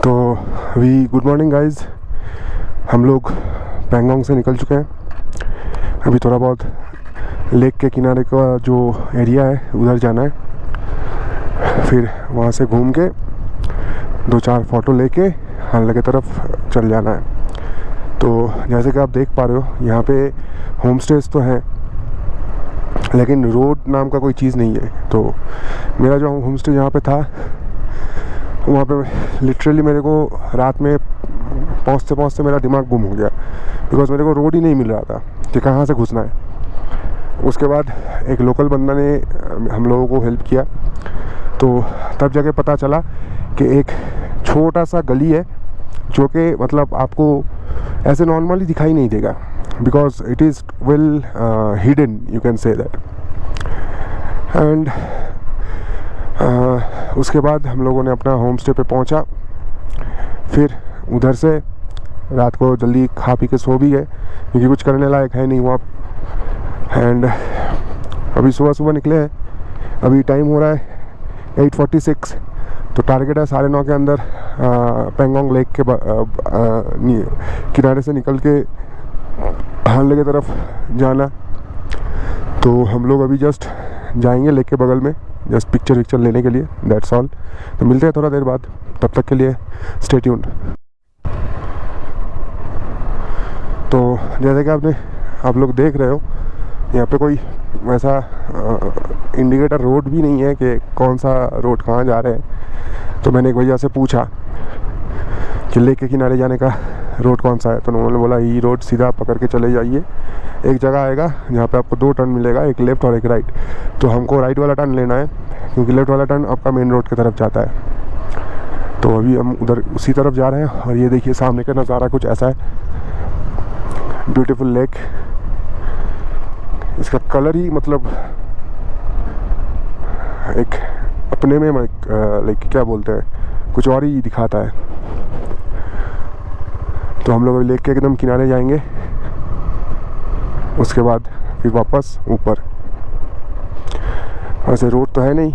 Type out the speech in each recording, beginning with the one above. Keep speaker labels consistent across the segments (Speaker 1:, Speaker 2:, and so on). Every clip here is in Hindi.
Speaker 1: तो अभी गुड मॉर्निंग गाइज, हम लोग पैंगोंग से निकल चुके हैं। अभी थोड़ा बहुत लेक के किनारे का जो एरिया है उधर जाना है, फिर वहाँ से घूम के 2-4 फ़ोटो लेके हाल की तरफ चल जाना है। तो जैसे कि आप देख पा रहे हो यहाँ पे होम स्टेज तो हैं, लेकिन रोड नाम का कोई चीज़ नहीं है। तो मेरा जो होम स्टे यहाँ पे था वहाँ पे लिटरली मेरे को रात में पहुँचते पहुँचते मेरा दिमाग गुम हो गया, बिकॉज़ मेरे को रोड ही नहीं मिल रहा था कि कहाँ से घुसना है। उसके बाद एक लोकल बंदा ने हम लोगों को हेल्प किया, तो तब जाके पता चला कि एक छोटा सा गली है जो कि मतलब आपको ऐसे नॉर्मली दिखाई नहीं देगा, because it is well hidden, you can say that. And उसके बाद हम लोगों ने अपना होम स्टे पे पहुंचा। फिर उधर से रात को जल्दी खा पी के सो भी गए, क्योंकि कुछ करने लायक है नहीं वहाँ। एंड अभी सुबह निकले हैं, अभी टाइम हो रहा है 8:46। तो टारगेट है 9:30 के अंदर पैंगोंग लेक के किनारे से निकल के हानले की तरफ जाना। तो हम लोग अभी जस्ट जाएंगे लेक के बगल में, जस्ट पिक्चर लेने के लिए, दैट्स ऑल। तो मिलते हैं थोड़ा देर बाद, तब तक के लिए स्टे ट्यून्ड। तो जैसे कि आप लोग देख रहे हो, यहाँ पे कोई वैसा इंडिकेटर रोड भी नहीं है कि कौन सा रोड कहाँ जा रहे हैं। तो मैंने एक भैया से पूछा कि लेक के किनारे जाने का रोड कौन सा है, तो उन्होंने बोला ये रोड सीधा पकड़ के चले जाइए, एक जगह आएगा जहाँ पे आपको 2 टर्न मिलेगा, एक लेफ़्ट और एक राइट। तो हमको राइट वाला टर्न लेना है, क्योंकि लेफ़्ट वाला टर्न आपका मेन रोड की तरफ जाता है। तो अभी हम उधर उसी तरफ जा रहे हैं। और ये देखिए सामने का नज़ारा कुछ ऐसा है, ब्यूटीफुल लेक। इसका कलर ही मतलब एक अपने में लाइक क्या बोलते हैं, कुछ और ही दिखाता है। तो हम लोग अभी लेक के एकदम किनारे जाएंगे, उसके बाद फिर वापस ऊपर। वैसे रोड तो है नहीं,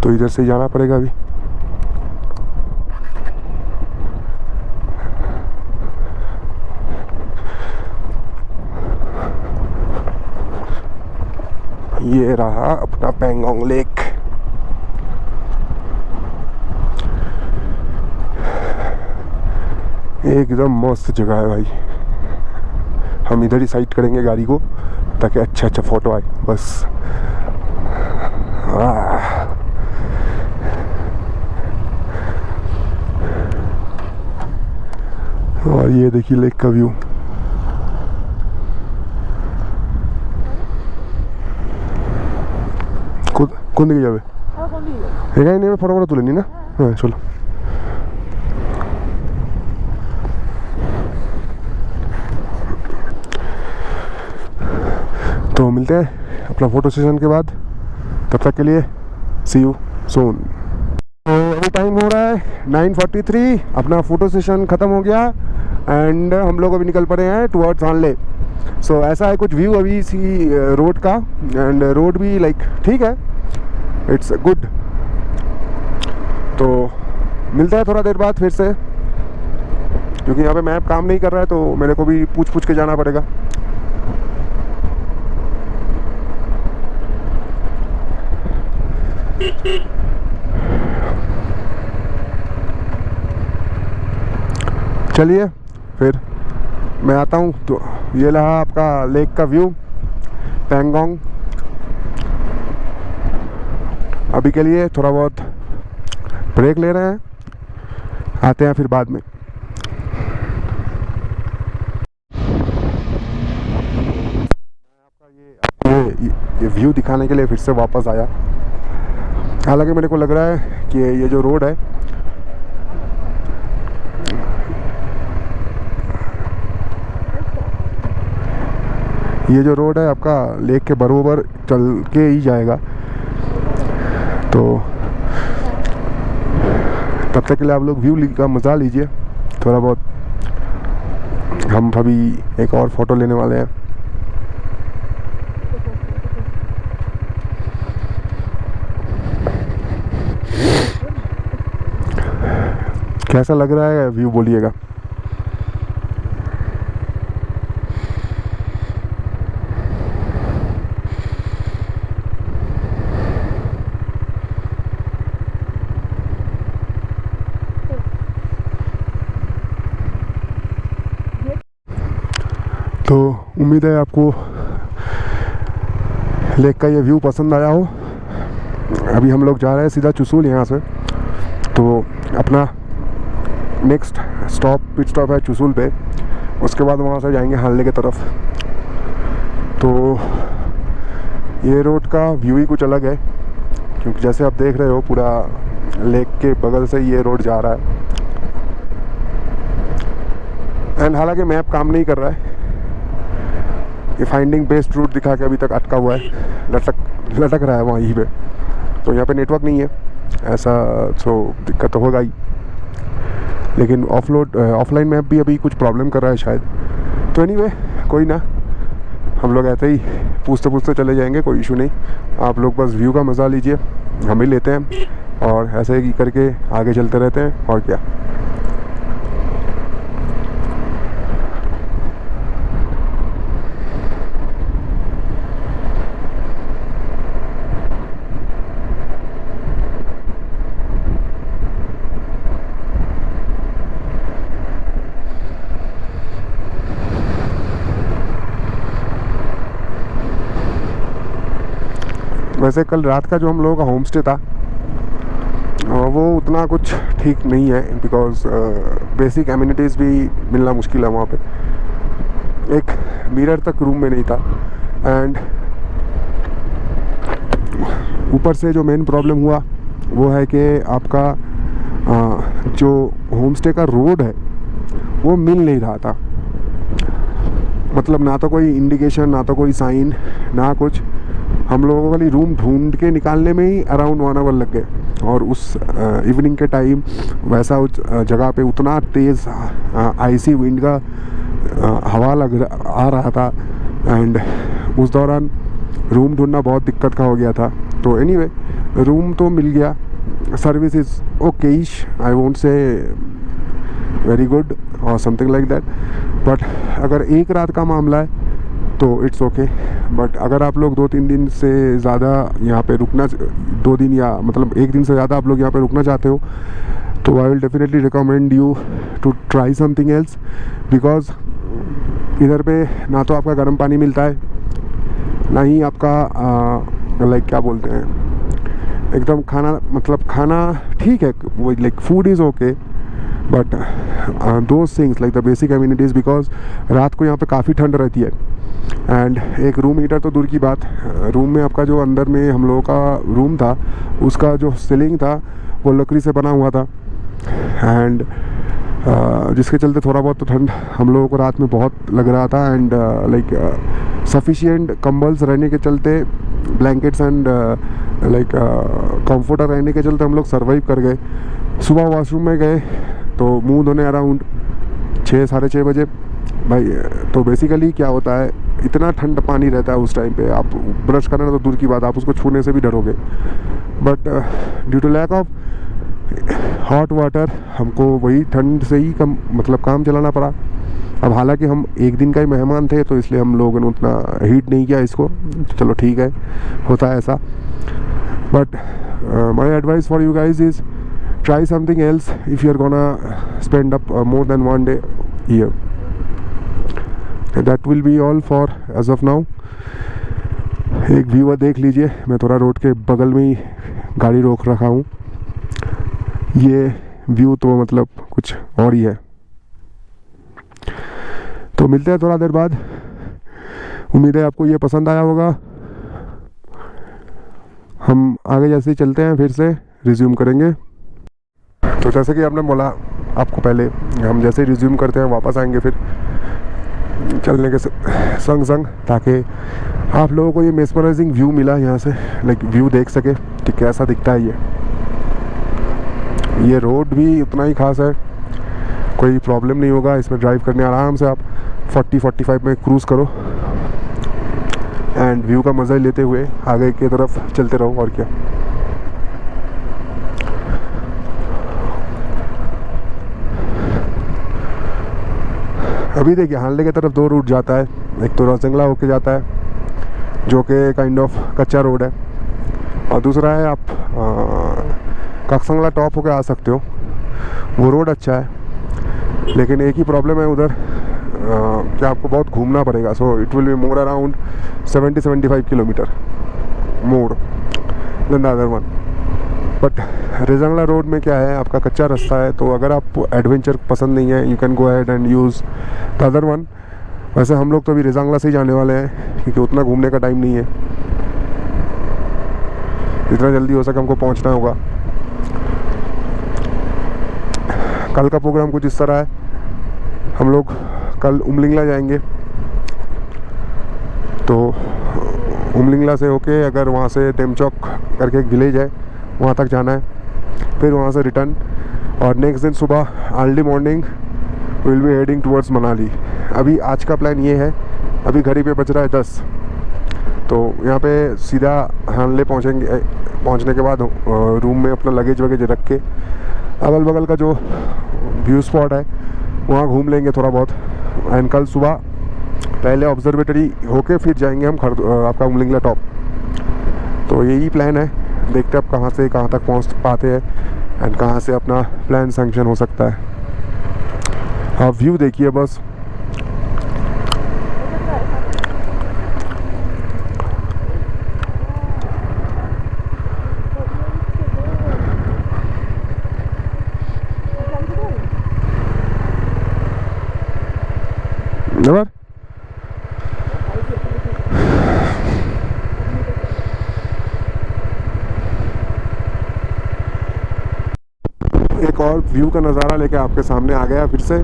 Speaker 1: तो इधर से जाना पड़ेगा अभी। ये रहा अपना पैंगोंग लेक। एकदम मस्त जगह है भाई। हम इधर ही साइड करेंगे गाड़ी को, ताकि अच्छा फ़ोटो आए बस। और ये देखिए लेक का व्यू। कौन दिखे जावे है नहीं, फोटो तुले नहीं ना। हाँ चलो। तो मिलते हैं अपना फ़ोटो सेशन के बाद, तब तक के लिए सी यू सून। तो अभी टाइम हो रहा है 9:43, अपना फ़ोटो सेशन ख़त्म हो गया एंड हम लोग अभी निकल पड़े हैं टुवर्ड्स हानले। सो ऐसा है कुछ व्यू अभी इसी रोड का, एंड रोड भी लाइक ठीक है, इट्स गुड। तो मिलता है थोड़ा देर बाद फिर से, क्योंकि यहाँ पे मैप काम नहीं कर रहा है, तो मेरे को भी पूछ के जाना पड़ेगा। चलिए फिर मैं आता हूँ। तो ये रहा आपका लेक का व्यू, पैंगोंग। अभी के लिए थोड़ा बहुत ब्रेक ले रहे हैं, आते हैं फिर बाद में। ये व्यू दिखाने के लिए फिर से वापस आया। हालांकि मेरे को लग रहा है कि ये जो रोड है, आपका लेक के बरोबर चल के ही जाएगा। तो तब तक के लिए आप लोग व्यू का मज़ा लीजिए थोड़ा बहुत। हम अभी एक और फ़ोटो लेने वाले हैं। कैसा लग रहा है व्यू बोलिएगा। तो उम्मीद है आपको लेक का ये व्यू पसंद आया हो। अभी हम लोग जा रहे हैं सीधा चुसूल यहाँ से, तो अपना नेक्स्ट पिट स्टॉप है चुसूल पे। उसके बाद वहाँ से जाएंगे हानले की तरफ। तो ये रोड का व्यू ही कुछ अलग है, क्योंकि जैसे आप देख रहे हो पूरा लेक के बगल से ये रोड जा रहा है। एंड हालांकि मैप काम नहीं कर रहा है, ये फाइंडिंग बेस्ड रूट दिखा के अभी तक अटका हुआ है, लटक रहा है वहीं पे। तो यहाँ पे नेटवर्क नहीं है ऐसा, तो दिक्कत तो होगा ही। लेकिन ऑफलाइन मैप भी अभी कुछ प्रॉब्लम कर रहा है शायद। तो एनीवे कोई ना, हम लोग ऐसे ही पूछते पूछते चले जाएंगे, कोई इशू नहीं। आप लोग बस व्यू का मज़ा लीजिए, हम ही लेते हैं और ऐसे ही करके आगे चलते रहते हैं। और क्या, वैसे कल रात का जो हम लोगों का होम स्टे था वो उतना कुछ ठीक नहीं है, बिकॉज बेसिक एमिनिटीज़ भी मिलना मुश्किल है वहाँ पे। एक मिरर तक रूम में नहीं था। एंड ऊपर से जो मेन प्रॉब्लम हुआ वो है कि आपका जो होम स्टे का रोड है वो मिल नहीं रहा था। मतलब ना तो कोई इंडिकेशन, ना तो कोई साइन, ना कुछ। हम लोगों को खाली रूम ढूंढ के निकालने में ही अराउंड 1 आवर लग गए। और उस इवनिंग के टाइम वैसा उस जगह पे उतना तेज़ आइसी विंड का हवा आ रहा था। एंड उस दौरान रूम ढूंढना बहुत दिक्कत का हो गया था। तो एनीवे रूम तो मिल गया। Service is okayish, I won't say very good और समथिंग लाइक दैट। बट अगर एक रात का मामला है तो इट्स ओके। बट अगर आप लोग 2-3 दिन से ज़्यादा यहाँ पे रुकना, 2 दिन या मतलब 1 दिन से ज़्यादा आप लोग यहाँ पे रुकना चाहते हो, तो I will definitely recommend you to try something else. Because इधर पे ना तो आपका गर्म पानी मिलता है, ना ही आपका लाइक क्या बोलते हैं, एकदम खाना, मतलब खाना ठीक है, वो like food is okay, but those things like the basic amenities. Because रात को यहाँ पे काफ़ी ठंड रहती है। एंड एक रूम हीटर तो दूर की बात, रूम में आपका जो अंदर में हम लोगों का रूम था उसका जो सीलिंग था वो लकड़ी से बना हुआ था। एंड जिसके चलते थोड़ा बहुत तो ठंड हम लोगों को रात में बहुत लग रहा था। एंड लाइक सफिशिएंट कंबल्स रहने के चलते, ब्लैंकेट्स एंड लाइक कंफर्टर रहने के चलते हम लोग सर्वाइव कर गए। सुबह वॉशरूम में गए तो मुंह धोने अराउंड 6-6:30 बजे भाई। तो बेसिकली क्या होता है, इतना ठंड पानी रहता है उस टाइम पे, आप ब्रश करना तो दूर की बात, आप उसको छूने से भी डरोगे। But due to lack of hot water हमको वही ठंड से ही काम चलाना पड़ा। अब हालांकि हम एक दिन का ही मेहमान थे, तो इसलिए हम लोगों ने उतना हीट नहीं किया इसको। चलो ठीक है, होता है ऐसा। But my advice for you guys is try something else if you're gonna spend up more than 1 day here. That will be all for as of now. एक व्यू देख लीजिए, मैं थोड़ा रोड के बगल में ही गाड़ी रोक रखा हूँ। ये व्यू तो मतलब कुछ और ही है। तो मिलते हैं थोड़ा देर बाद। उम्मीद है आपको ये पसंद आया होगा। हम आगे जैसे ही चलते हैं फिर से रिज्यूम करेंगे। तो जैसे कि आपने बोला आपको पहले, हम जैसे ही रिज्यूम करते हैं वापस आएंगे फिर चलने के संग संग, ताकि आप लोगों को ये मेस्मराइजिंग व्यू मिला यहाँ से, लाइक व्यू देख सके कि कैसा दिखता है ये रोड भी उतना ही खास है, कोई प्रॉब्लम नहीं होगा इसमें ड्राइव करने। आराम से आप 40-45 में क्रूज़ करो एंड व्यू का मज़ा लेते हुए आगे की तरफ चलते रहो। और क्या, अभी देखिए हानले की तरफ 2 रूट जाता है, एक तो रौजंगला होके जाता है जो कि काइंड ऑफ कच्चा रोड है, और दूसरा है आप कक्संगला टॉप होके आ सकते हो, वो रोड अच्छा है। लेकिन एक ही प्रॉब्लम है उधर कि आपको बहुत घूमना पड़ेगा, so it will be more around 70-75 kilometre more than the other one. But Rezangla road में क्या है, आपका कच्चा रास्ता है, तो अगर आपको एडवेंचर पसंद नहीं है, you can go ahead and use the other one. वैसे हम लोग तो अभी रेजंगला से ही जाने वाले हैं क्योंकि उतना घूमने का टाइम नहीं है, जितना जल्दी हो सके हमको पहुंचना होगा। कल का प्रोग्राम कुछ इस तरह है, हम लोग कल उमलिंगला जाएंगे, तो उमलिंगला से होके अगर वहाँ से टेमचौक करके एक विलेज है वहाँ तक जाना है, फिर वहाँ से रिटर्न, और नेक्स्ट दिन सुबह early morning will be heading towards Manali. अभी आज का प्लान ये है, अभी घड़ी पे बज रहा है 10, तो यहाँ पे सीधा हानले पहुँचेंगे, पहुँचने के बाद रूम में अपना लगेज वगैज रख के अगल बगल का जो व्यू स्पॉट है वहाँ घूम लेंगे थोड़ा बहुत, एंड कल सुबह पहले ऑब्जर्वेटरी होके फिर जाएंगे हम आपका उमलिंगला टॉप। तो यही प्लान है, देखते हैं अब कहाँ से कहाँ तक पहुँच पाते हैं एंड कहाँ से अपना प्लान सैंक्शन हो सकता है। आप व्यू देखिए बस, नंबर एक और व्यू का नज़ारा लेके आपके सामने आ गया फिर से।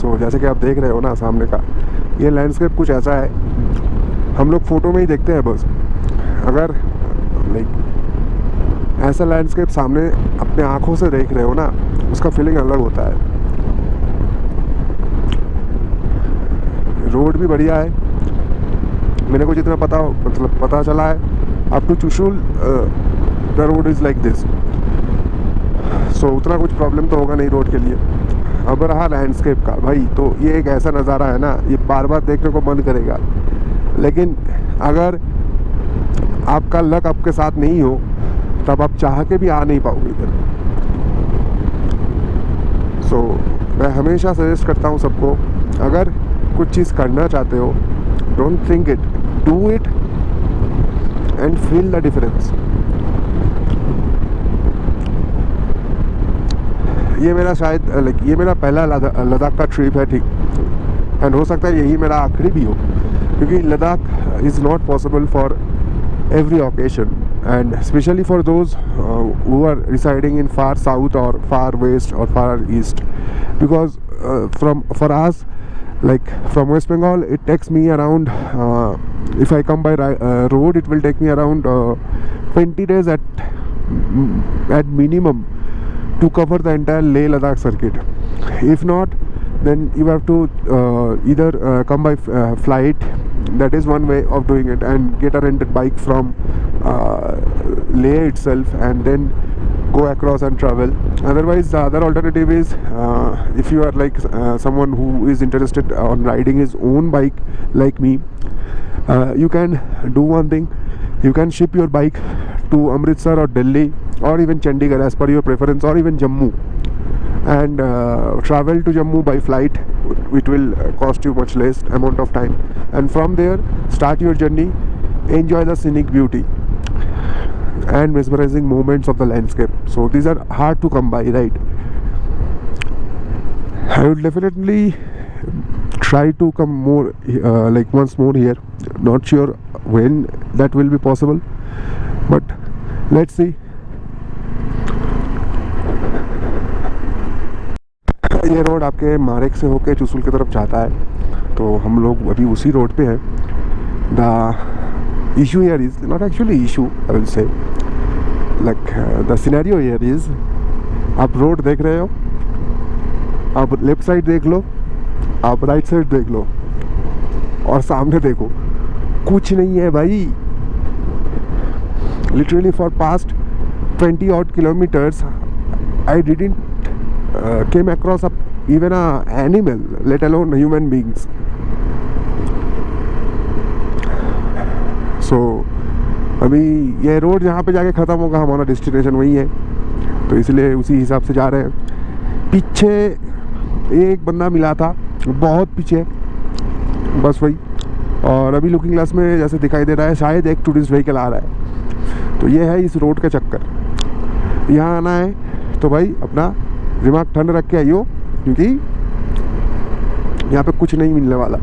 Speaker 1: सो जैसे कि आप देख रहे हो ना सामने का ये लैंडस्केप कुछ ऐसा है, हम लोग फ़ोटो में ही देखते हैं बस, अगर लाइक ऐसा लैंडस्केप सामने अपने आँखों से देख रहे हो ना, उसका फीलिंग अलग होता है। रोड भी बढ़िया है, मेरे को जितना पता चला है up to Chushul the road is like this, so उतना कुछ प्रॉब्लम तो होगा नहीं रोड के लिए। अब रहा लैंडस्केप का भाई, तो ये एक ऐसा नज़ारा है ना, ये बार बार देखने को मन करेगा, लेकिन अगर आपका लक आपके साथ नहीं हो तब आप चाह के भी आ नहीं पाओगे इधर। सो मैं हमेशा सजेस्ट करता हूँ सबको, अगर कुछ चीज़ करना चाहते हो, don't think it, do it and feel the difference. ये मेरा शायद ये मेरा पहला लद्दाख का ट्रिप है, ठीक, एंड हो सकता है यही मेरा आखिरी भी हो, क्योंकि Ladakh is not possible for every occasion, and specially for those who are residing in far south or far west or far east, because for us, like from West Bengal, it takes me around if I come by road, it will take me around 20 days at minimum to cover the entire Leh Ladakh circuit. If not, then you have to either come by flight, that is one way of doing it, and get a rented bike from Leh itself and then go across and travel. Otherwise, the other alternative is if you are like someone who is interested on riding his own bike like me, you can do one thing. You can ship your bike to Amritsar or Delhi or even Chandigarh as per your preference, or even Jammu, and travel to Jammu by flight. It will cost you much less amount of time, and from there start your journey. Enjoy the scenic beauty and mesmerizing moments of the landscape. So these are hard to come by, right? I would definitely try to come more like once more here. Not sure when that will be possible, but let's see. ये रोड आपके मारेक से होके चुसुल की तरफ जाता है, तो हम लोग अभी उसी रोड पे हैं. The issue here is not actually issue, I will say, like the scenario here is, आप रोड देख रहे हो, आप लेफ्ट साइड देख लो, आप राइट साइड देख लो, और सामने देखो, कुछ नहीं है भाई. Literally for past 20 odd kilometers I didn't came across a even a animal, let alone human beings. So अभी ये रोड जहाँ पे जाके ख़त्म होगा हमारा डेस्टिनेशन वही है, तो इसलिए उसी हिसाब से जा रहे हैं। पीछे एक बंदा मिला था, बहुत पीछे, बस वही। और अभी लुकिंग ग्लास में जैसे दिखाई दे रहा है शायद एक टूरिस्ट व्हीकल आ रहा है। तो ये है इस रोड का चक्कर। यहाँ आना है तो भाई अपना दिमाग ठंड रख के आइयो, क्योंकि यहाँ पे कुछ नहीं मिलने वाला।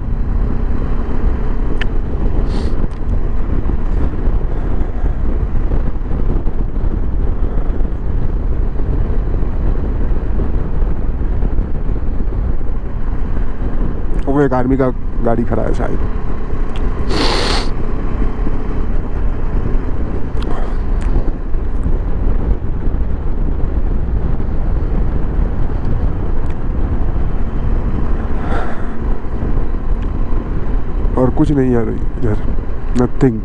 Speaker 1: वो एक आर्मी का गाड़ी खड़ा है शायद। और कुछ नहीं है इधर, नथिंग।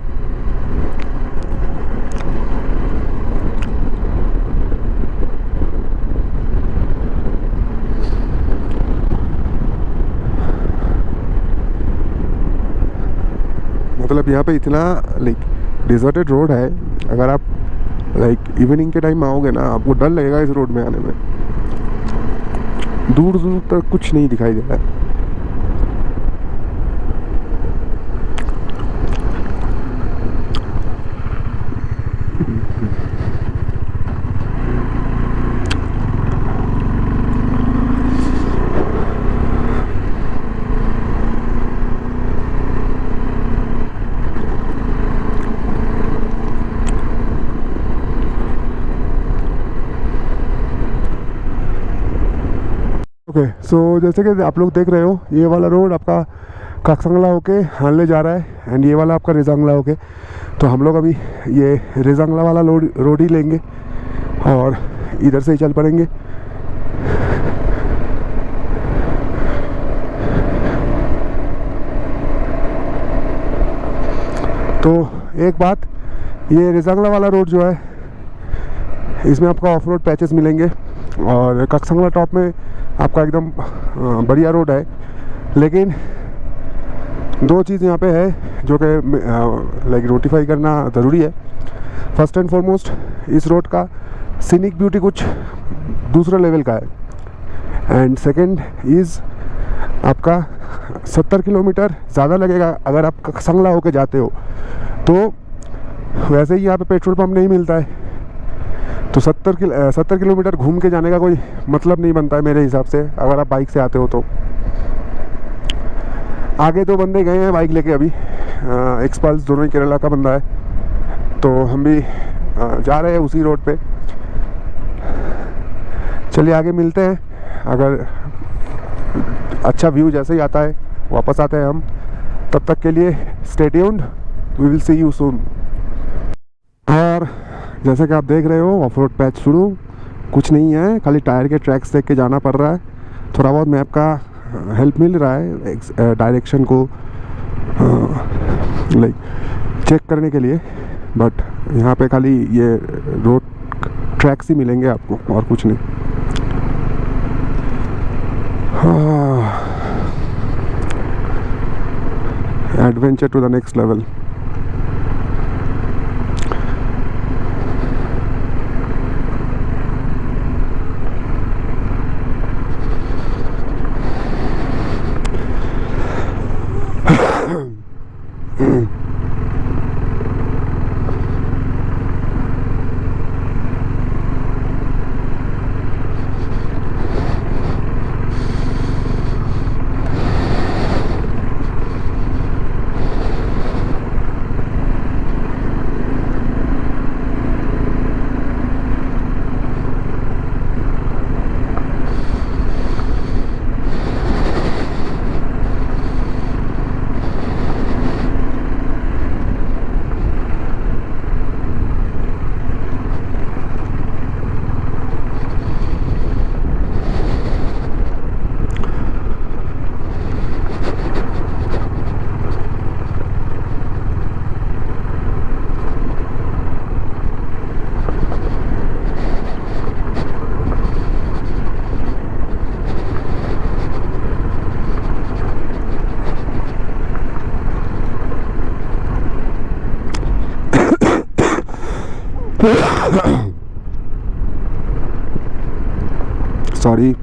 Speaker 1: मतलब यहाँ पे इतना लाइक डिजर्टेड रोड है, अगर आप लाइक इवनिंग के टाइम आओगे ना, आपको डर लगेगा इस रोड में आने में। दूर दूर तक कुछ नहीं दिखाई दे रहा है। ओके सो जैसे कि आप लोग देख रहे हो, ये वाला रोड आपका काकसंगला होके हानले जा रहा है, एंड ये वाला आपका रेजांगला होके। तो हम लोग अभी ये रेजांगला वाला रोड ही लेंगे और इधर से ही चल पड़ेंगे। तो एक बात, ये रेजांगला वाला रोड जो है, इसमें आपका ऑफ रोड पैचेस मिलेंगे, और काकसंगला टॉप में आपका एकदम बढ़िया रोड है। लेकिन दो चीज़ यहाँ पे है जो कि लाइक नोटिफाई करना ज़रूरी है। फर्स्ट एंड फॉरमोस्ट, इस रोड का सीनिक ब्यूटी कुछ दूसरा लेवल का है। एंड सेकंड इज़ आपका 70 किलोमीटर ज़्यादा लगेगा अगर आप काकसंगला होके जाते हो। तो वैसे ही यहाँ पे पेट्रोल पंप नहीं मिलता है, तो 70 किलोमीटर घूम के जाने का कोई मतलब नहीं बनता है मेरे हिसाब से, अगर आप बाइक से आते हो तो। आगे दो बंदे गए हैं बाइक लेके अभी, एक्सपल्स, दोनों ही केरला का बंदा है। तो हम भी जा रहे हैं उसी रोड पे। चलिए आगे मिलते हैं, अगर अच्छा व्यू जैसे ही आता है वापस आते हैं हम। तब तक के लिए stay tuned, we will see you soon. और जैसे कि आप देख रहे हो, ऑफ रोड पैच शुरू, कुछ नहीं है, खाली टायर के ट्रैक्स देख के जाना पड़ रहा है। थोड़ा बहुत मैप का हेल्प मिल रहा है डायरेक्शन को लाइक चेक करने के लिए, बट यहाँ पे खाली ये रोड ट्रैक्स ही मिलेंगे आपको, और कुछ नहीं। Adventure to the next level. Sorry.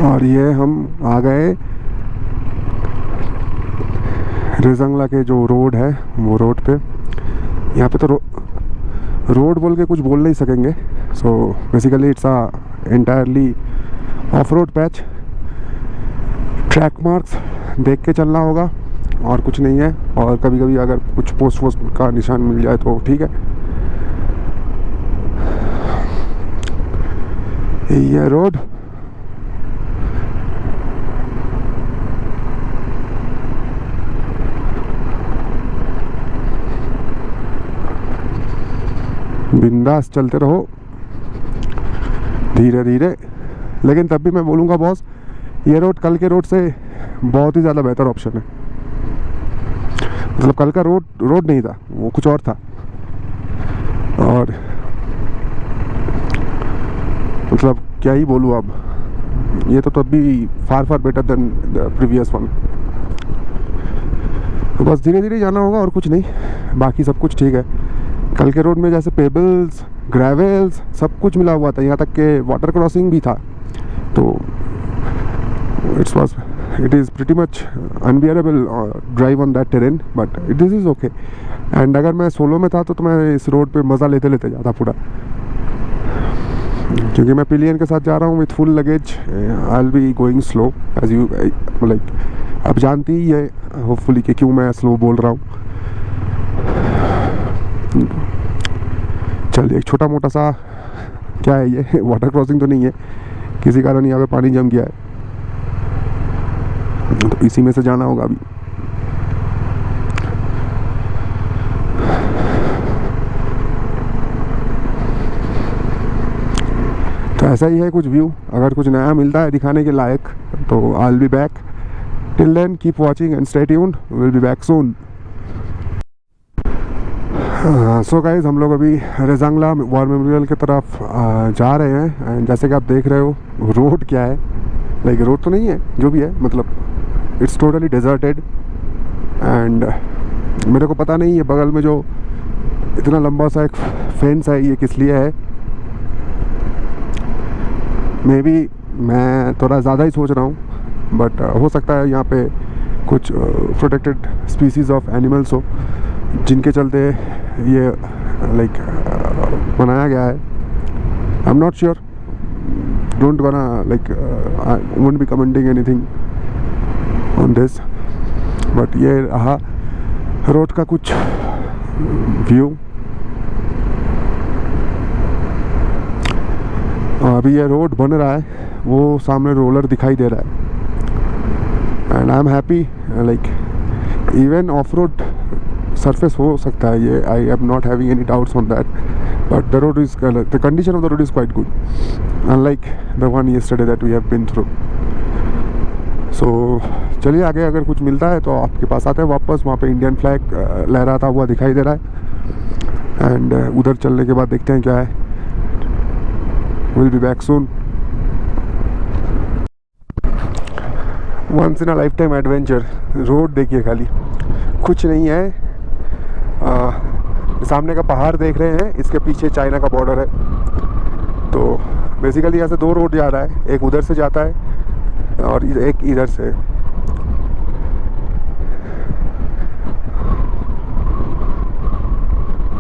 Speaker 1: और ये हम आ गए रेजंगला के जो रोड है वो रोड पे। यहाँ पे तो रोड बोल के कुछ बोल नहीं सकेंगे। So basically it's a entirely off road patch. Track marks देख के चलना होगा और कुछ नहीं है। और कभी कभी अगर कुछ पोस्ट वोस्ट का निशान मिल जाए तो ठीक है। ये रोड बिंदास चलते रहो धीरे धीरे। लेकिन तब भी मैं बोलूँगा बॉस, ये रोड कल के रोड से बहुत ही ज़्यादा बेहतर ऑप्शन है। मतलब कल का रोड नहीं था, वो कुछ और था। और मतलब क्या ही बोलूँ अब, ये तो तब भी far better than the previous one. तो बस धीरे धीरे जाना होगा और कुछ नहीं, बाकी सब कुछ ठीक है। कल के रोड में जैसे पेबल्स, ग्रेवल्स सब कुछ मिला हुआ था, यहाँ तक के वाटर क्रॉसिंग भी था। तो it is pretty much unbearable drive on that terrain, but this is okay. And अगर मैं सोलो में था तो मैं इस रोड पे मज़ा लेते लेते जाता पूरा, क्योंकि मैं पिलियन के साथ जा रहा हूँ with full luggage. I will be going slow as you like, अब जानती ही है होपफुली कि क्यों मैं स्लो बोल रहा हूँ। चलिए, एक छोटा मोटा सा क्या है ये वाटर क्रॉसिंग तो नहीं है, किसी कारण यहाँ पे पानी जम गया है, तो इसी में से जाना होगा अभी। तो ऐसा ही है कुछ व्यू। अगर कुछ नया मिलता है दिखाने के लायक तो I will be back. Till then keep watching and stay tuned, will be back soon. So guys, हम लोग अभी रेजंगला वॉर मेमोरियल की तरफ जा रहे हैं। एंड जैसे कि आप देख रहे हो रोड क्या है, लाइक रोड तो नहीं है जो भी है, मतलब इट्स टोटली डेजर्टेड। एंड मेरे को पता नहीं है बगल में जो इतना लंबा सा एक फेंस है ये किस लिए है। मे बी मैं थोड़ा ज़्यादा ही सोच रहा हूँ, बट हो सकता है यहाँ पे कुछ प्रोटेक्टेड स्पीसीज़ ऑफ एनिमल्स हो जिनके चलते ये लाइक बनाया गया है। आई am not sure, don't gonna like I won't be commenting anything on this, but ये रहा रोड का कुछ व्यू। अभी ये रोड बन रहा है, वो सामने रोलर दिखाई दे रहा है। And I am happy, like even off road surface हो सकता है ये, I am not having any doubts on that, but the road is, the condition of the road is quite good unlike the one yesterday that we have been through. So चलिए आगे अगर कुछ मिलता है तो आपके पास आते हैं वापस। वहाँ पे इंडियन फ्लैग लहराता हुआ दिखाई दे रहा है, एंड उधर चलने के बाद देखते हैं क्या है। Will be back soon. Once in a life time adventure. Road देखिए खाली, कुछ नहीं है। सामने का पहाड़ देख रहे हैं, इसके पीछे चाइना का बॉर्डर है। तो बेसिकली यहाँ से 2 रोड जा रहा है, एक उधर से जाता है और एक इधर से।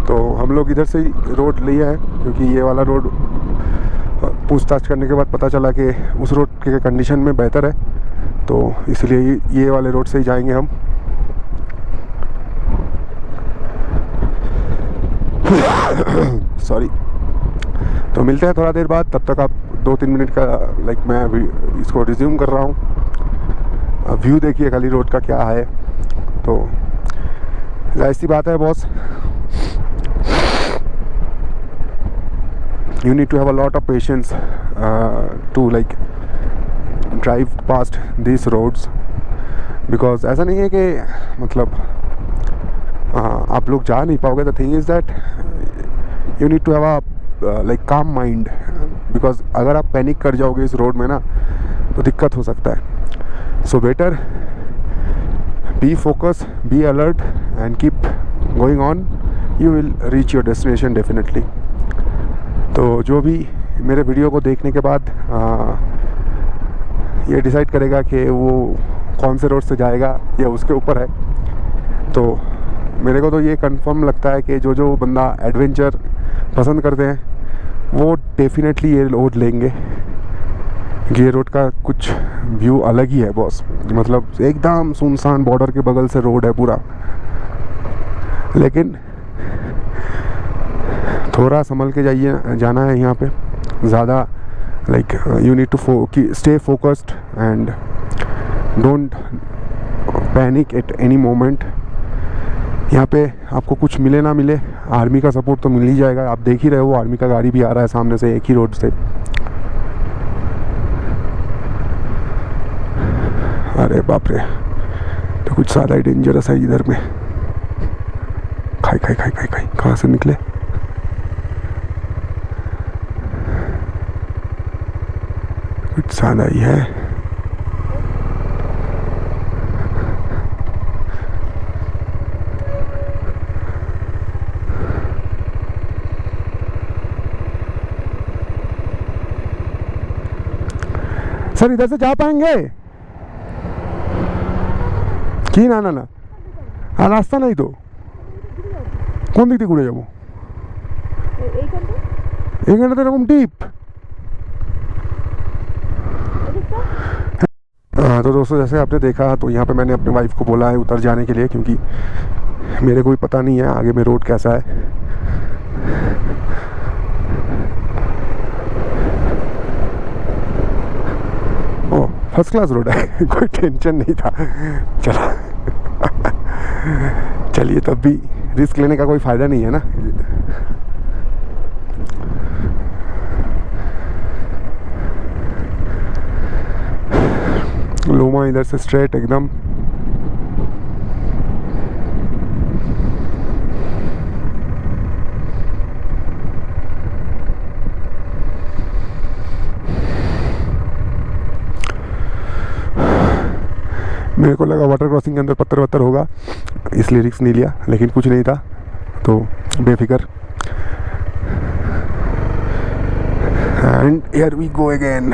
Speaker 1: तो हम लोग इधर से ही रोड लिए हैं, क्योंकि ये वाला रोड पूछताछ करने के बाद पता चला कि उस रोड के कंडीशन में बेहतर है, तो इसलिए ये वाले रोड से ही जाएंगे हम। सॉरी। तो मिलते हैं थोड़ा देर बाद, तब तक आप 2-3 मिनट का लाइक मैं इसको रिज्यूम कर रहा हूँ। व्यू देखिए खाली रोड का क्या है। तो जाहिर सी बात है boss, you need to have a lot of patience to like drive past these roads, because ऐसा नहीं है कि मतलब आप लोग जा नहीं पाओगे। The thing is that you need to have a like calm mind, because अगर आप पैनिक कर जाओगे इस रोड में ना तो दिक्कत हो सकता है। So better be focused, be alert and keep going on. You will reach your destination definitely. तो जो भी मेरे वीडियो को देखने के बाद ये डिसाइड करेगा कि वो कौन से रोड से जाएगा, या उसके ऊपर है। तो मेरे को तो ये कंफर्म लगता है कि जो बंदा एडवेंचर पसंद करते हैं वो डेफिनेटली ये रोड लेंगे, क्योंकि ये रोड का कुछ व्यू अलग ही है बॉस। मतलब एकदम सुनसान बॉर्डर के बगल से रोड है पूरा, लेकिन थोड़ा संभल के जाइए, जाना है यहाँ पे ज़्यादा। Like you need to stay focused and don't panic at any moment. यहाँ पे आपको कुछ मिले ना मिले, आर्मी का सपोर्ट तो मिल ही जाएगा। आप देख ही रहे हो, आर्मी का गाड़ी भी आ रहा है सामने से, एक ही रोड से। अरे बाप रे, तो कुछ ज़्यादा ही डेंजरस है इधर में। खाई कहाँ से निकले? कुछ ज़्यादा ही है। सर इधर से जा पाएंगे कि ना हाँ रास्ता नहीं तो कौन दिखती घुरे যাবো এইখানে তো এরকম টিপ। तो दोस्तों जैसे आपने देखा, तो यहाँ पे मैंने अपने वाइफ को बोला है उतर जाने के लिए, क्योंकि मेरे को भी पता नहीं है आगे में रोड कैसा है। ओह फर्स्ट क्लास रोड है, कोई टेंशन नहीं था। चला चलिए, तब भी रिस्क लेने का कोई फ़ायदा नहीं है ना। लोमा इधर से स्ट्रेट एकदम। मेरे को लगा वाटर क्रॉसिंग के अंदर पत्थर वत्थर होगा, इसलिए रिस्क नहीं लिया, लेकिन कुछ नहीं था, तो बेफिक्र। And here we go again.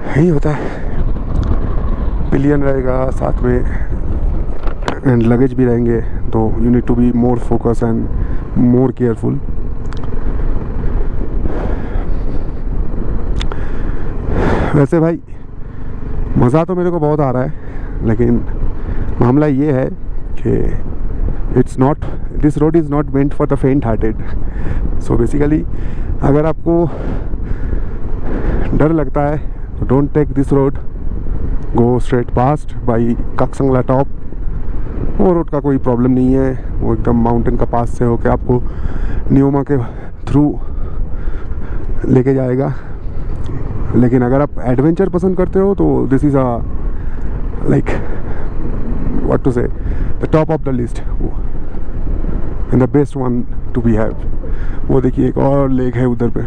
Speaker 1: यही होता है, पिलियन रहेगा साथ में एंड लगेज भी रहेंगे, तो you need to be more focus and more careful. वैसे भाई मज़ा तो मेरे को बहुत आ रहा है, लेकिन मामला ये है कि this road is not meant for the faint hearted. So basically अगर आपको डर लगता है तो don't take this road, go straight past by Kaksangla top. वो रोड का कोई प्रॉब्लम नहीं है, वो एकदम माउंटेन का पास से होकर आपको न्यूमा के थ्रू लेके जाएगा। लेकिन अगर आप एडवेंचर पसंद करते हो तो this is a like what to say the top of the list and the best one to be have. वो देखिए एक और लेक है उधर पे।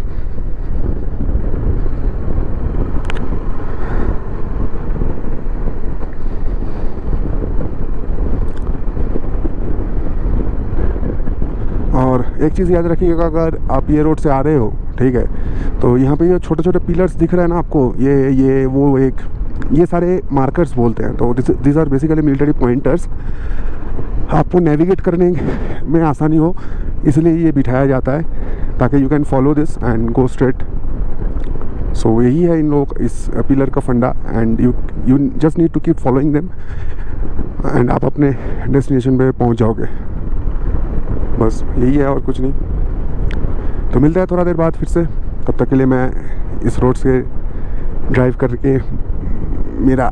Speaker 1: और एक चीज़ याद रखिएगा, अगर आप ये रोड से आ रहे हो, ठीक है, तो यहाँ पे ये छोटे छोटे पिलर्स दिख रहे हैं ना आपको, ये वो एक ये सारे मार्कर्स बोलते हैं। तो this are basically military pointers. आपको नेविगेट करने में आसानी हो इसलिए ये बिठाया जाता है ताकि you can follow this and go straight. So यही है इन लोग इस पिलर का फंडा and you just need to keep following them and आप अपने डेस्टिनेशन पे पहुंच जाओगे। बस यही है और कुछ नहीं। तो मिलता है थोड़ा देर बाद फिर से। तब तक के लिए मैं इस रोड से ड्राइव करके मेरा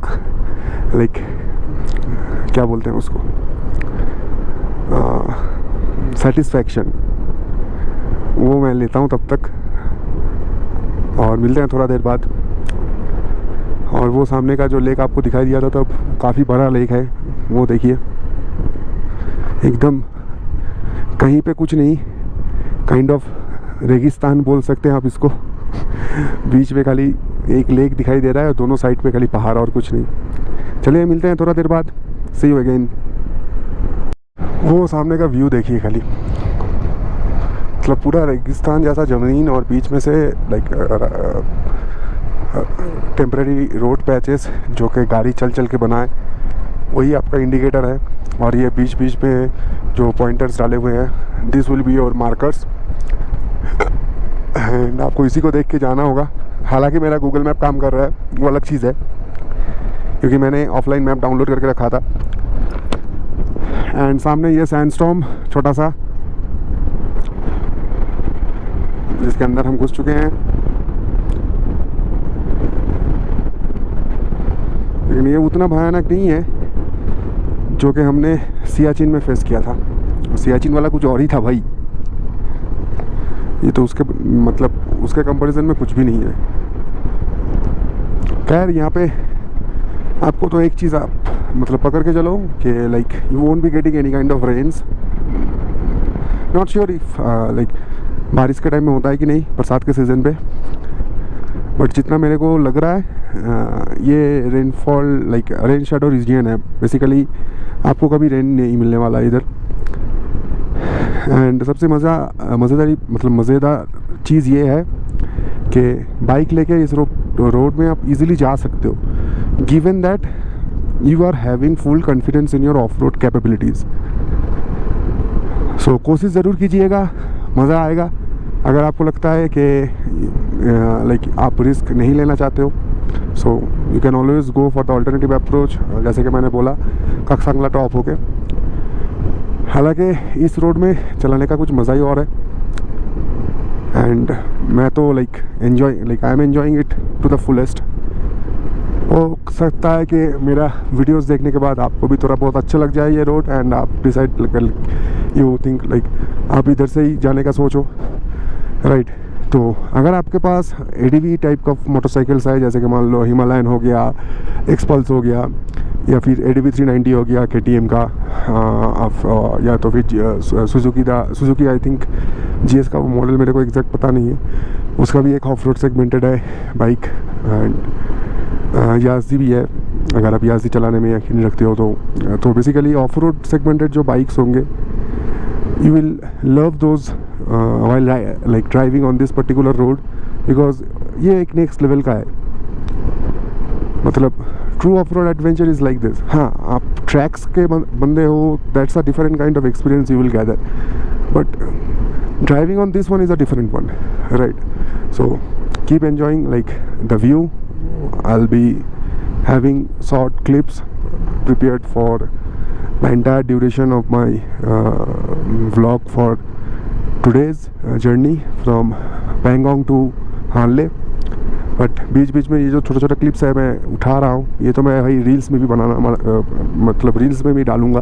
Speaker 1: लाइक क्या बोलते हैं उसको, सेटिस्फैक्शन वो मैं लेता हूँ तब तक। और मिलते हैं थोड़ा देर बाद। और वो सामने का जो लेक आपको दिखाई दिया था तब, काफ़ी बड़ा लेक है वो देखिए, एकदम कहीं पे कुछ नहीं, काइंड ऑफ रेगिस्तान बोल सकते हैं आप इसको। बीच में खाली एक लेक दिखाई दे रहा है और दोनों साइड पे खाली पहाड़ और कुछ नहीं। चलिए मिलते हैं थोड़ा देर बाद। सी यू अगेन। वो सामने का व्यू देखिए खाली, मतलब पूरा रेगिस्तान जैसा ज़मीन और बीच में से लाइक टेम्परेरी रोड पैचेस जो कि गाड़ी चल चल के बनाए, वही आपका इंडिकेटर है। और ये बीच बीच में जो पॉइंटर्स डाले हुए हैं, this will be your markers and आपको इसी को देख के जाना होगा। हालांकि मेरा गूगल मैप काम कर रहा है, वो अलग चीज़ है, क्योंकि मैंने ऑफलाइन मैप डाउनलोड करके रखा था। एंड सामने ये सैंडस्टॉर्म छोटा सा, जिसके अंदर हम घुस चुके हैं। लेकिन ये उतना भयानक नहीं है जो कि हमने सियाचिन में फेस किया था। सियाचिन वाला कुछ और ही था भाई, ये तो उसके मतलब उसके कंपैरिजन में कुछ भी नहीं है। खैर यहाँ पे आपको तो एक चीज़ आप मतलब पकड़ के चलो कि like you won't be getting any kind of rains. Not sure if like बारिश के टाइम में होता है कि नहीं, बरसात के सीज़न पे, बट जितना मेरे को लग रहा है ये rainfall like rain shadow reason है। बेसिकली आपको कभी रेन नहीं मिलने वाला इधर। एंड सबसे मज़ेदार चीज़ ये है कि बाइक लेके इस रोड में आप इजीली जा सकते हो, given that you are having full confidence in your off road capabilities. So कोशिश ज़रूर कीजिएगा, मज़ा आएगा। अगर आपको लगता है कि लाइक आप रिस्क नहीं लेना चाहते हो, so you can always go for the alternative approach, जैसे कि मैंने बोला कक्संगला टॉप होके। हालांकि इस रोड में चलाने का कुछ मज़ा ही और है। एंड मैं तो like I am enjoying it to the fullest. हो सकता है कि मेरा वीडियोस देखने के बाद आपको भी थोड़ा बहुत अच्छा लग जाए ये रोड एंड आप डिसाइड कर यू थिंक लाइक आप इधर से ही जाने का सोचो, राइट। तो अगर आपके पास एडीवी टाइप का मोटरसाइकिल्स है, जैसे कि मान लो हिमालयन हो गया, एक्सपल्स हो गया, या फिर एडीवी 390 हो गया केटीएम का, या तो फिर सुजुकी आई थिंक जीएस का वो मॉडल मेरे को एग्जैक्ट पता नहीं है, उसका भी एक ऑफ रोड सेगमेंटेड है बाइक। एंड याज़दी भी है, अगर आप याज़दी चलाने में यकीन रखते हो तो बेसिकली ऑफ रोड सेगमेंटेड जो बाइक्स होंगे, you will love those while like driving on this particular road, because ये एक नेक्स्ट लेवल का है। मतलब true of road adventure is like this. हाँ, आप ट्रैक्स के बंदे हो, that's a different kind of experience you will gather, but driving on this one is a different one, right. So keep enjoying like the view. I'll be having short clips prepared for the entire duration of my vlog for today's journey from Pangong to Hanle. But बीच बीच में ये जो छोटे छोटे क्लिप्स है मैं उठा रहा हूँ, ये तो मैं भाई रील्स में भी बनाना मतलब रील्स में भी डालूँगा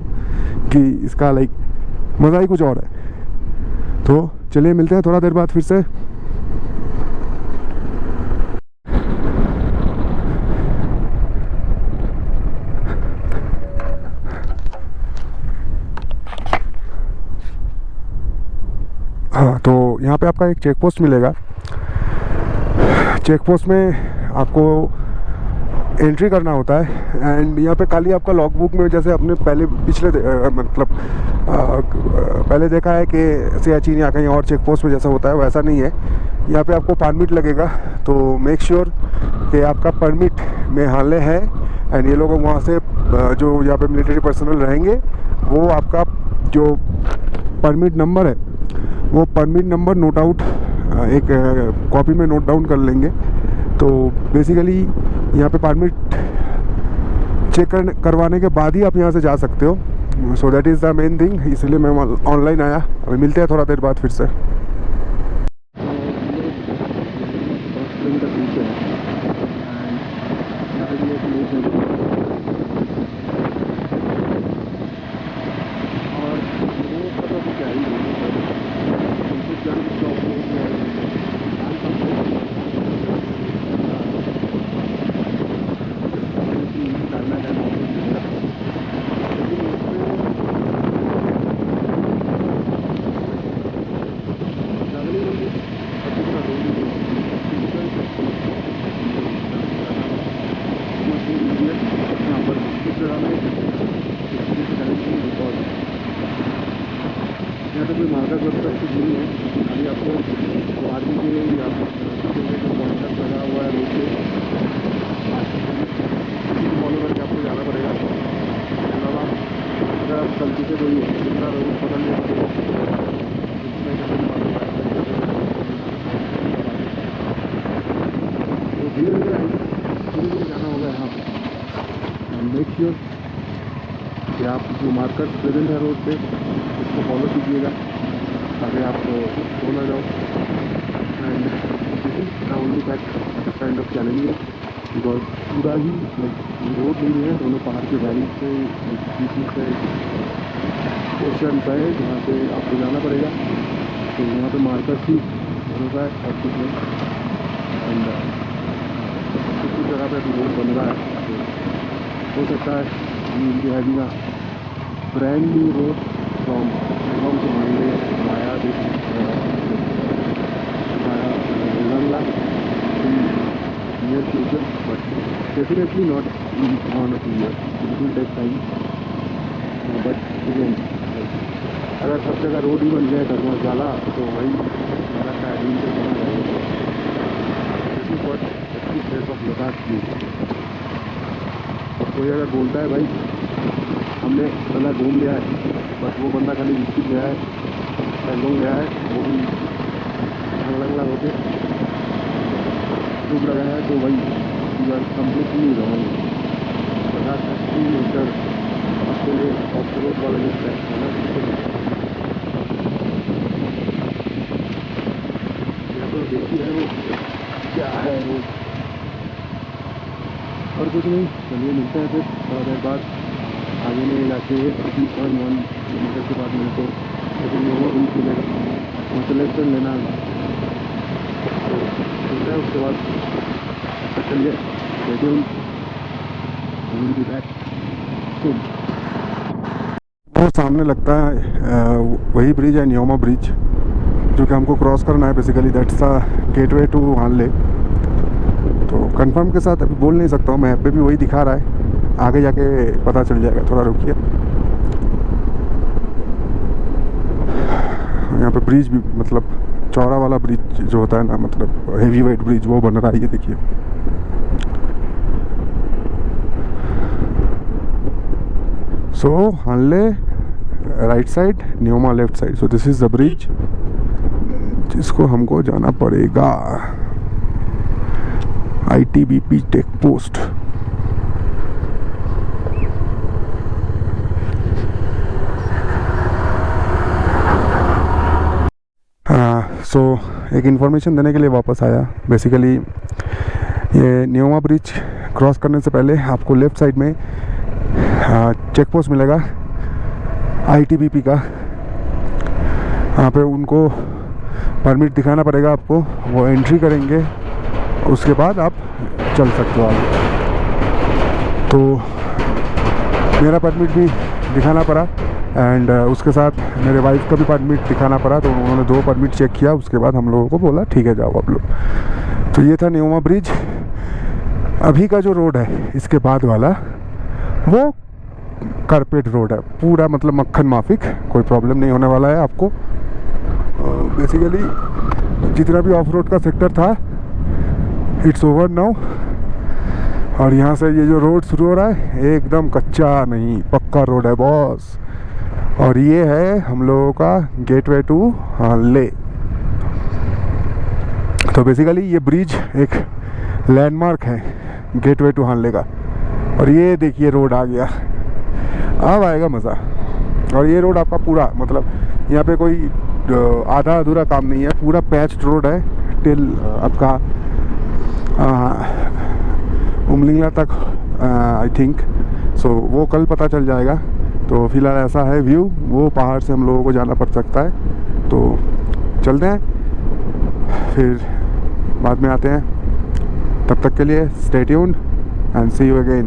Speaker 1: कि इसका लाइक मज़ा ही कुछ और है। तो चलिए मिलते हैं थोड़ा देर बाद फिर से। हाँ, तो यहाँ पे आपका एक चेक पोस्ट मिलेगा। चेक पोस्ट में आपको एंट्री करना होता है एंड यहाँ पे खाली आपका लॉग बुक में जैसे अपने पहले पिछले मतलब पहले देखा है कि सियाचिन या कहीं और चेक पोस्ट में जैसा होता है वैसा नहीं है। यहाँ पे आपको परमिट लगेगा, तो मेक श्योर कि आपका परमिट में हाले है एंड ये लोग वहाँ से जो यहाँ पे मिलिट्री पर्सनल रहेंगे वो आपका जो परमिट नंबर है वो परमिट नंबर नोट आउट एक कॉपी में नोट डाउन कर लेंगे। तो बेसिकली यहाँ पे परमिट चेक करवाने के बाद ही आप यहाँ से जा सकते हो। So that is the main thing, इसलिए मैं ऑनलाइन आया। अभी मिलते हैं थोड़ा देर बाद फिर से। यहाँ पे कोई मार्केट वगैरह कुछ नहीं है, अभी आपको आर्मी के या जो कॉन्ट्रैक्ट लगा हुआ है रोड पे फॉलो करके आपको जाना पड़ेगा। इसके अलावा अगर आप गलती से कोई दूसरा रोड पकड़ लेते हो तो धीरे धीरे जाना होगा यहाँ पर। मेक श्योर कि आप जो मार्कर्स प्रेजेंट है रोड पे उसको फॉलो कीजिएगा ताकि आप खो ना जाओ। And only that kind of challenging because पूरा ही रोड नहीं है, दोनों पहाड़ के वैली से बीच में से पोर्शन पे है जहाँ पे आपको जाना पड़ेगा। तो वहाँ पे मार्कर्स ही भरोसा है और कुछ नहीं। एंड कुछ जगह पे अभी रोड बन रहा है, तो हो सकता है we having a brand new road from Pangong to Hanle via this via Rangla in near future, but definitely not in 1 or 2 years. It will take time. But again, अगर सब जगह रोड ही बन जाए धर्मस जाला तो वही मेरा का एडवेंचर बना रहेगा। This is what actually place of Ladakh view. कोई अगर बोलता है भाई हमने बंदा घूम गया है, बट वो बंदा खाली विजिट गया है, पैंगोंग गया है, वो भी लंगला होके टूब लगाया है, तो भाई you are completely wrong. Ladakh actually nature आपके लिए ऑफ रोड वाला जो ट्रैक है ना, यहाँ पर देखिए है वो क्या है वो और कुछ नहीं। चलिए मिलते हैं फिर थोड़ा देर बाद। आगे में जाके 3.1 किलोमीटर के बाद मेरे को लेकिन वो रूट मिलेगा, वो सिलेक्शन लेना है। तो मिलता है उसके बाद। चलिए वो सामने लगता है वही ब्रिज है, न्योमा ब्रिज, जो कि हमको क्रॉस करना है। Basically that's the gateway to Hanle. तो कंफर्म के साथ अभी बोल नहीं सकता हूँ, मैप पे भी वही दिखा रहा है, आगे जाके पता चल जाएगा। थोड़ा रुकिए। यहाँ पे ब्रिज भी मतलब चौड़ा वाला ब्रिज जो होता है ना, मतलब हेवी वेट ब्रिज, वो बन रहा है। ये देखिए। So Hanle right side, Nyoma left side. So this is the bridge जिसको हमको जाना पड़ेगा। ITBP take post. सो एक इन्फॉर्मेशन देने के लिए वापस आया। बेसिकली ये न्योमा ब्रिज क्रॉस करने से पहले आपको लेफ़्ट साइड में चेक पोस्ट मिलेगा ITBP का। यहाँ पे उनको परमिट दिखाना पड़ेगा आपको, वो एंट्री करेंगे, उसके बाद आप चल सकते हो आगे। तो मेरा परमिट भी दिखाना पड़ा एंड उसके साथ मेरे वाइफ का भी परमिट दिखाना पड़ा। तो उन्होंने 2 परमिट चेक किया, उसके बाद हम लोगों को बोला ठीक है जाओ आप लोग। तो ये था न्योमा ब्रिज। अभी का जो रोड है इसके बाद वाला वो कारपेट रोड है पूरा, मतलब मक्खन माफिक, कोई प्रॉब्लम नहीं होने वाला है आपको। बेसिकली जितना भी ऑफ रोड का सेक्टर था इट्स ओवर नाउ। और यहाँ से ये जो रोड शुरू हो रहा है एकदम कच्चा नहीं, पक्का रोड है बॉस। और ये है हम लोगों का गेटवे टू ले। तो बेसिकली ये ब्रिज एक लैंडमार्क है गेटवे टू हानले का। और ये देखिए रोड आ गया, अब आएगा मज़ा। और ये रोड आपका पूरा, मतलब यहाँ पे कोई आधा अधूरा काम नहीं है, पूरा पैच्ड रोड है टिल आपका उमलिंगला तक आई थिंक। सो वो कल पता चल जाएगा। तो फिलहाल ऐसा है व्यू, वो पहाड़ से हम लोगों को जाना पड़ सकता है। तो चलते हैं, फिर बाद में आते हैं। तब तक के लिए stay tuned and see you again.